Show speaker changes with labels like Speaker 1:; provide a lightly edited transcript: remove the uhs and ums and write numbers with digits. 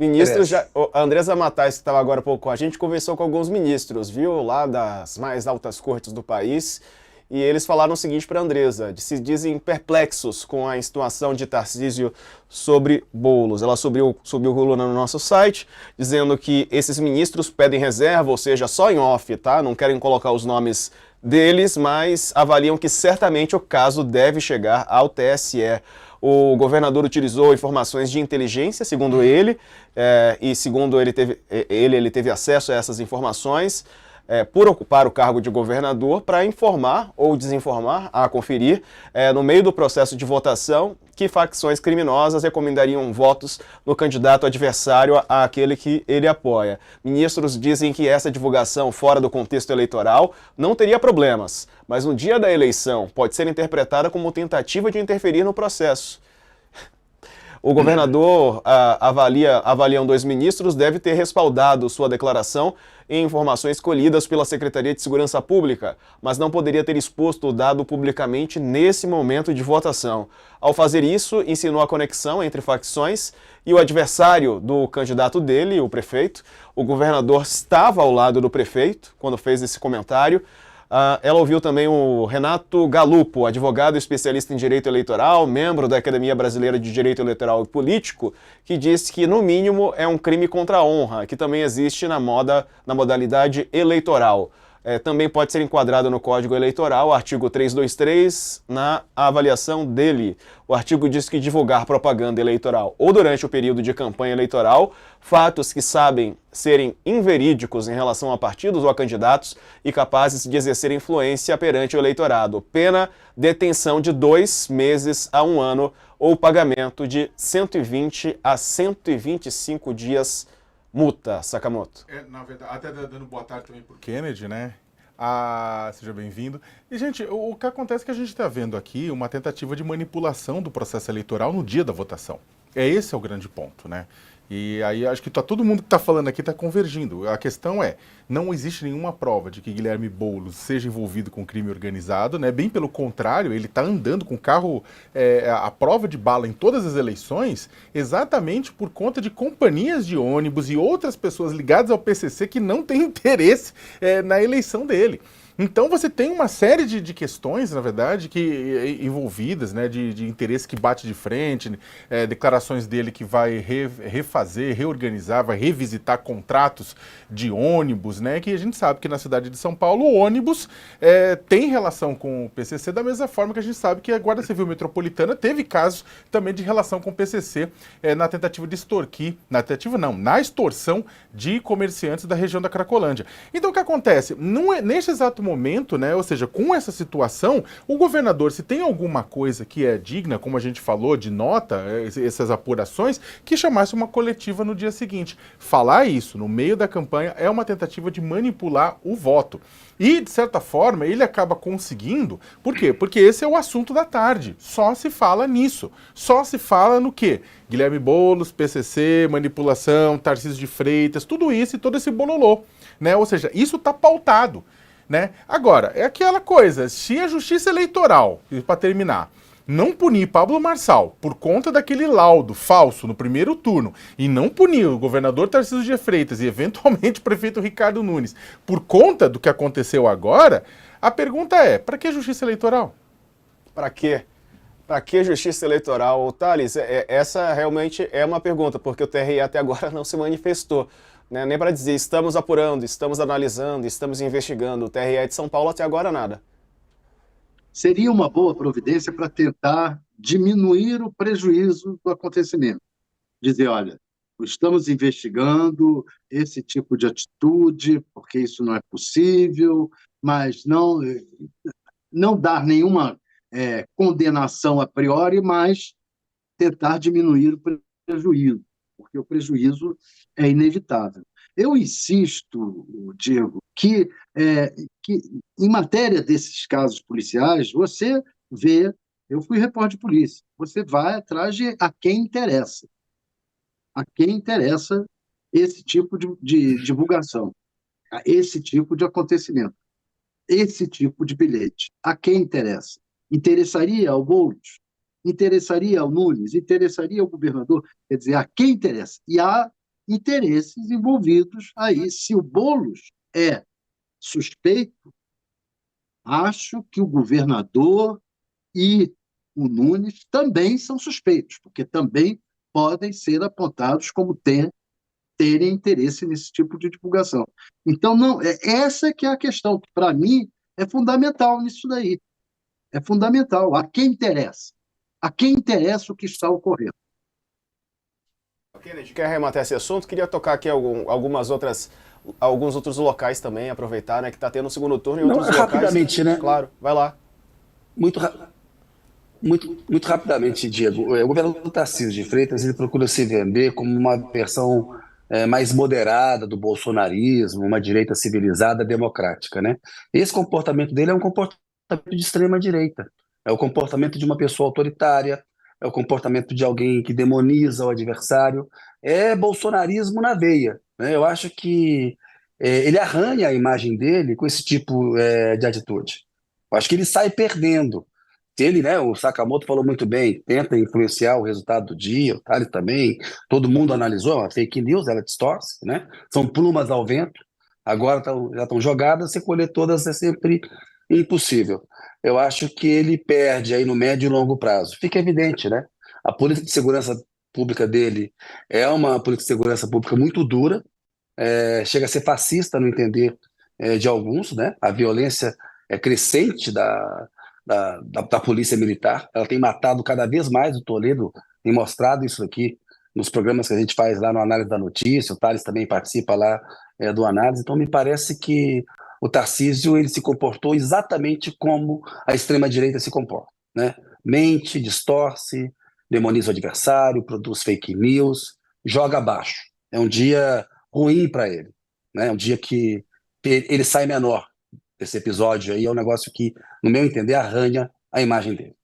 Speaker 1: Ministros já.
Speaker 2: Interessa.
Speaker 1: A Andresa Matais, que estava agora há pouco com a gente, conversou com alguns ministros, viu? Lá das mais altas cortes do país. E eles falaram o seguinte para a Andresa: se dizem perplexos com a insinuação de Tarcísio sobre bolos. Ela subiu coluna no nosso site, dizendo que esses ministros pedem reserva, ou seja, só em off, tá? Não querem colocar os nomes deles, mas avaliam que certamente o caso deve chegar ao TSE. O governador utilizou informações de inteligência, segundo ele, e segundo ele teve acesso a essas informações por ocupar o cargo de governador para informar ou desinformar, a conferir, no meio do processo de votação, que facções criminosas recomendariam votos no candidato adversário àquele que ele apoia. Ministros dizem que essa divulgação fora do contexto eleitoral não teria problemas, mas no dia da eleição pode ser interpretada como tentativa de interferir no processo. O governador, avaliam dois ministros, deve ter respaldado sua declaração em informações colhidas pela Secretaria de Segurança Pública, mas não poderia ter exposto o dado publicamente nesse momento de votação. Ao fazer isso, insinuou a conexão entre facções e o adversário do candidato dele, o prefeito. O governador estava ao lado do prefeito quando fez esse comentário. Ela ouviu também o Renato Galupo, advogado especialista em direito eleitoral, membro da Academia Brasileira de Direito Eleitoral e Político, que disse que, no mínimo, é um crime contra a honra, que também existe na modalidade eleitoral. Também pode ser enquadrado no Código Eleitoral, artigo 323, na avaliação dele. O artigo diz que divulgar propaganda eleitoral ou durante o período de campanha eleitoral, fatos que sabem serem inverídicos em relação a partidos ou a candidatos e capazes de exercer influência perante o eleitorado. Pena, detenção de 2 meses a 1 ano ou pagamento de 120 a 125 dias multa, Sakamoto.
Speaker 3: Na verdade, até dando boa tarde também por Kennedy, né? Seja bem-vindo. E, gente, o que acontece é que a gente está vendo aqui uma tentativa de manipulação do processo eleitoral no dia da votação. Esse é o grande ponto, né? E aí acho que todo mundo que está falando aqui está convergindo. A questão é, não existe nenhuma prova de que Guilherme Boulos seja envolvido com crime organizado, né? Bem pelo contrário, ele está andando com carro à prova de bala em todas as eleições, exatamente por conta de companhias de ônibus e outras pessoas ligadas ao PCC que não têm interesse na eleição dele. Então você tem uma série de questões, na verdade, envolvidas, né, de interesse que bate de frente, declarações dele que vai refazer, reorganizar, vai revisitar contratos de ônibus, né, que a gente sabe que na cidade de São Paulo o ônibus tem relação com o PCC da mesma forma que a gente sabe que a Guarda Civil Metropolitana teve casos também de relação com o PCC na tentativa de extorquir, na extorsão de comerciantes da região da Cracolândia. Então o que acontece? Neste exato momento, né, ou seja, com essa situação, o governador, se tem alguma coisa que é digna, como a gente falou, de nota, essas apurações, que chamasse uma coletiva no dia seguinte. Falar isso no meio da campanha é uma tentativa de manipular o voto. E, de certa forma, ele acaba conseguindo. Por quê? Porque esse é o assunto da tarde. Só se fala nisso. Só se fala no quê? Guilherme Boulos, PCC, manipulação, Tarcísio de Freitas, tudo isso e todo esse bololô, né? Ou seja, isso está pautado, né? Agora, é aquela coisa, se a Justiça Eleitoral, para terminar, não punir Pablo Marçal por conta daquele laudo falso no primeiro turno e não punir o governador Tarcísio de Freitas e eventualmente o prefeito Ricardo Nunes por conta do que aconteceu agora, a pergunta é, para que Justiça Eleitoral?
Speaker 1: Para quê? Para que justiça eleitoral? Thales, essa realmente é uma pergunta, porque o TRE até agora não se manifestou. Né? Nem para dizer, estamos apurando, estamos analisando, estamos investigando. O TRE de São Paulo até agora nada.
Speaker 2: Seria uma boa providência para tentar diminuir o prejuízo do acontecimento. Dizer, olha, estamos investigando esse tipo de atitude, porque isso não é possível, mas não dar nenhuma condenação a priori, mas tentar diminuir o prejuízo, porque o prejuízo é inevitável. Eu insisto, Diego, que em matéria desses casos policiais, você vê, eu fui repórter de polícia, você vai atrás de a quem interessa esse tipo de divulgação, esse tipo de acontecimento, esse tipo de bilhete, a quem interessa. Interessaria ao Boulos? Interessaria ao Nunes? Interessaria ao governador? Quer dizer, a quem interessa? E há interesses envolvidos aí. Se o Boulos é suspeito, acho que o governador e o Nunes também são suspeitos, porque também podem ser apontados como terem interesse nesse tipo de divulgação. Então, não, essa que é a questão, que para mim é fundamental nisso daí. É fundamental. A quem interessa? A quem interessa o que está ocorrendo?
Speaker 1: Kennedy, quer arrematar esse assunto? Queria tocar aqui alguns outros locais também, aproveitar, né, que está tendo o segundo turno em
Speaker 4: Não,
Speaker 1: outros locais.
Speaker 4: rapidamente, né?
Speaker 1: Claro, vai lá.
Speaker 4: Muito, muito rapidamente, Diego. O governador Tarcísio de Freitas ele procura se vender como uma versão mais moderada do bolsonarismo, uma direita civilizada, democrática, né? Esse comportamento dele é um comportamento de extrema direita. É o comportamento de uma pessoa autoritária, é o comportamento de alguém que demoniza o adversário. É bolsonarismo na veia, né? Eu acho que ele arranha a imagem dele com esse tipo de atitude. Eu acho que ele sai perdendo. Se ele, né, o Sakamoto falou muito bem, tenta influenciar o resultado do dia, o Thales também, todo mundo analisou, a fake news, ela distorce, né? São plumas ao vento, agora já estão jogadas, você colher todas é sempre impossível. Eu acho que ele perde aí no médio e longo prazo. Fica evidente, né? A política de segurança pública dele é uma política de segurança pública muito dura, chega a ser fascista no entender de alguns, né? A violência é crescente da polícia militar, ela tem matado cada vez mais. O Toledo tem mostrado isso aqui nos programas que a gente faz lá no Análise da Notícia, o Thales também participa lá do Análise, então me parece que o Tarcísio ele se comportou exatamente como a extrema-direita se comporta, né? Mente, distorce, demoniza o adversário, produz fake news, joga abaixo. É um dia ruim para ele, né? É um dia que ele sai menor. Esse episódio aí é um negócio que, no meu entender, arranha a imagem dele.